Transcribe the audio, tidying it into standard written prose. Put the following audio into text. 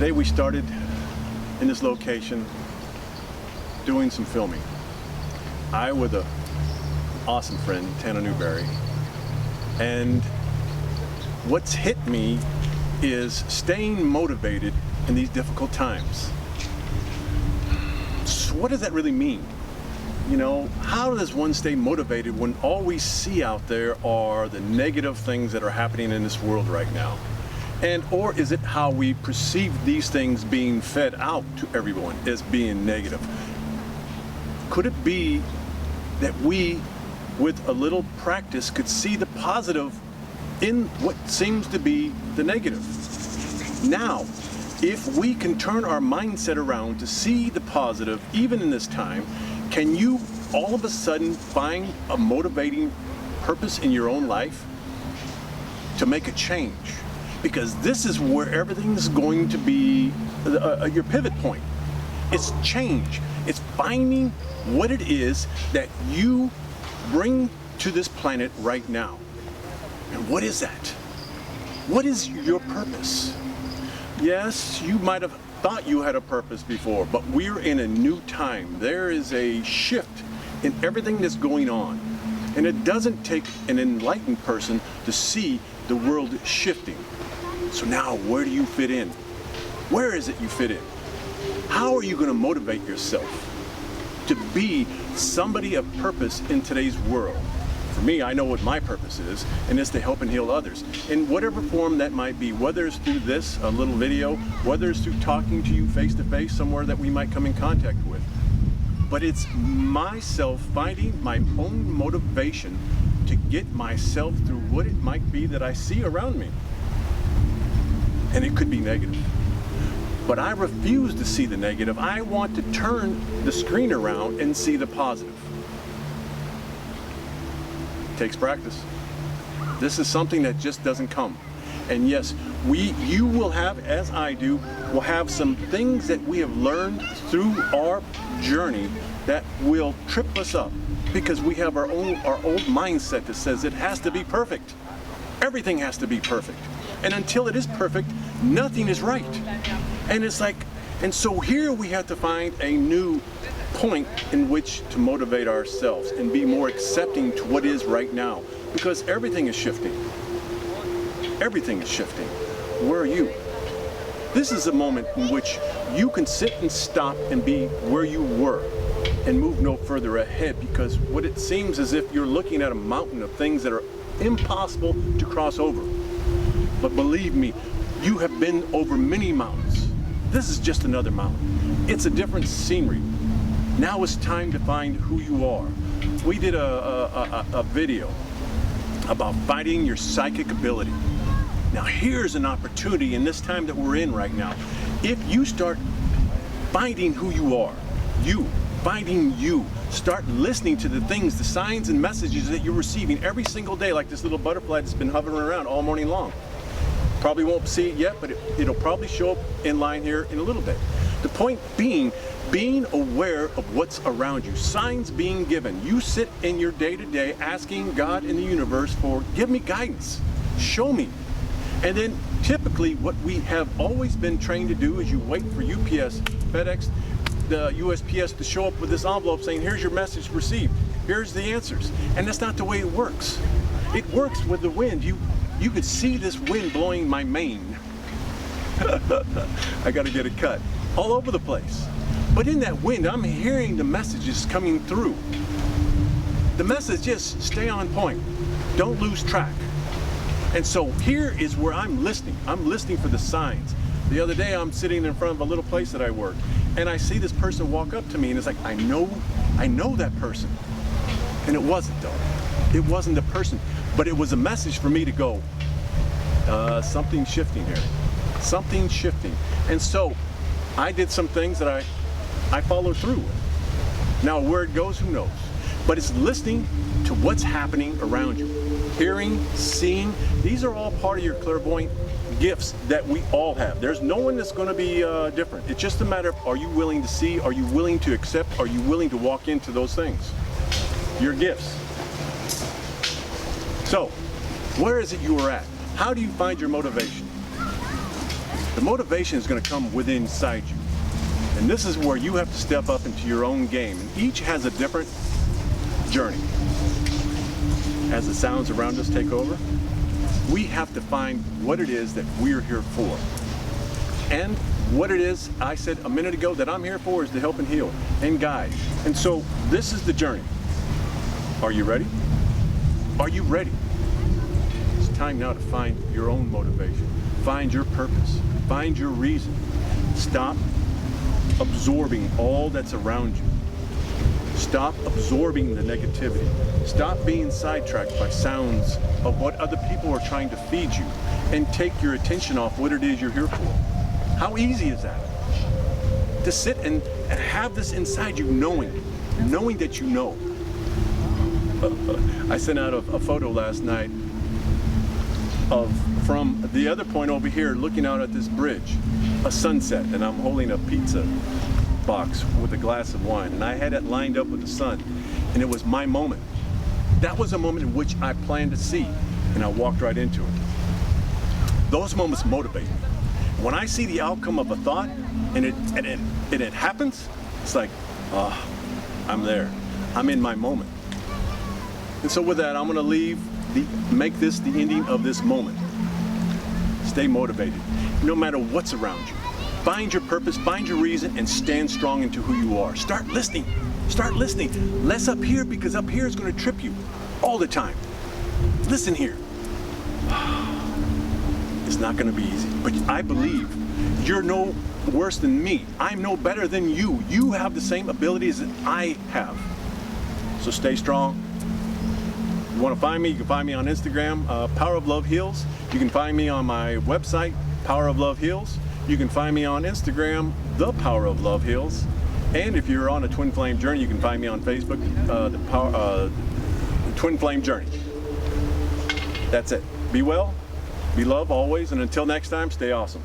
Today we started in this location doing some filming. I with an awesome friend, Tana Newberry, and what's hit me is staying motivated in these difficult times. So what does that really mean? You know, how does one stay motivated when all we see out there are the negative things that are happening in this world right now? Or is it how we perceive these things being fed out to everyone as being negative? Could it be that we, with a little practice, could see the positive in what seems to be the negative? Now, if we can turn our mindset around to see the positive, even in this time, can you all of a sudden find a motivating purpose in your own life to make a change? Because this is where everything's going to be your pivot point. It's change. It's finding what it is that you bring to this planet right now. And what is that? What is your purpose? Yes, you might have thought you had a purpose before, but we're in a new time. There is a shift in everything that's going on. And it doesn't take an enlightened person to see the world shifting. So now, where do you fit in? Where is it you fit in? How are you going to motivate yourself to be somebody of purpose in today's world? For me, I know what my purpose is, and it's to help and heal others in whatever form that might be, whether it's through this, a little video, whether it's through talking to you face to face somewhere that we might come in contact with. But it's myself finding my own motivation to get myself through what it might be that I see around me. And it could be negative. But I refuse to see the negative. I want to turn the screen around and see the positive. It takes practice. This is something that just doesn't come. And yes, you will have, as I do, will have some things that we have learned through our journey that will trip us up because we have our old mindset that says it has to be perfect. Everything has to be perfect. And until it is perfect, nothing is right. And it's like, and so here we have to find a new point in which to motivate ourselves and be more accepting to what is right now, because everything is shifting. Everything is shifting. Where are you? This is a moment in which you can sit and stop and be where you were and move no further ahead, because what it seems as if you're looking at a mountain of things that are impossible to cross over. But believe me, you have been over many mountains. This is just another mountain. It's a different scenery. Now it's time to find who you are. We did a video about finding your psychic ability. Now here's an opportunity in this time that we're in right now. If you start finding who you are, finding you, start listening to the things, the signs and messages that you're receiving every single day, like this little butterfly that's been hovering around all morning long. Probably won't see it yet, but it'll probably show up in line here in a little bit. The point being aware of what's around you, signs being given. You sit in your day-to-day asking God in the universe for, give me guidance, show me. And then typically what we have always been trained to do is you wait for UPS, FedEx, the USPS to show up with this envelope saying, here's your message received, here's the answers. And that's not the way it works. It works with the wind. You could see this wind blowing my mane. I gotta get it cut. All over the place. But in that wind, I'm hearing the messages coming through. The message is stay on point. Don't lose track. And so here is where I'm listening. I'm listening for the signs. The other day I'm sitting in front of a little place that I work, and I see this person walk up to me, and it's like, I know that person. And it wasn't though. It wasn't the person, but it was a message for me to go, something's shifting here. Something's shifting. And so I did some things that I followed through with. Now where it goes, who knows? But it's listening to what's happening around you. Hearing, seeing, these are all part of your clairvoyant gifts that we all have. There's no one that's going to be different. It's just a matter of, are you willing to see? Are you willing to accept? Are you willing to walk into those things? Your gifts. So, where is it you are at? How do you find your motivation? The motivation is going to come within inside you. And this is where you have to step up into your own game. And each has a different journey. As the sounds around us take over, we have to find what it is that we're here for. And what it is, I said a minute ago, that I'm here for is to help and heal and guide. And so this is the journey. Are you ready? Are you ready? It's time now to find your own motivation. Find your purpose. Find your reason. Stop absorbing all that's around you. Stop absorbing the negativity. Stop being sidetracked by sounds of what other people are trying to feed you, and take your attention off what it is you're here for. How easy is that? To sit and have this inside you, knowing that you know. I sent out a photo last night from the other point over here, looking out at this bridge, a sunset, and I'm holding a pizza box with a glass of wine, and I had it lined up with the sun, and it was my moment. That was a moment in which I planned to see, and I walked right into it. Those moments motivate me. When I see the outcome of a thought and it happens, it's like, oh, I'm there. I'm in my moment. And so with that, I'm going to make this the ending of this moment. Stay motivated, no matter what's around you. Find your purpose, find your reason, and stand strong into who you are. Start listening. Start listening. Less up here, because up here is going to trip you all the time. Listen here. It's not going to be easy, but I believe you're no worse than me. I'm no better than you. You have the same abilities that I have. So stay strong. If you want to find me, you can find me on Instagram, Power of Love Heals. You can find me on my website, Power of Love Heals. You can find me on Instagram, The Power of Love Heals. And if you're on a Twin Flame Journey, you can find me on Facebook, the Twin Flame Journey. That's it. Be well, be loved always, and until next time, stay awesome.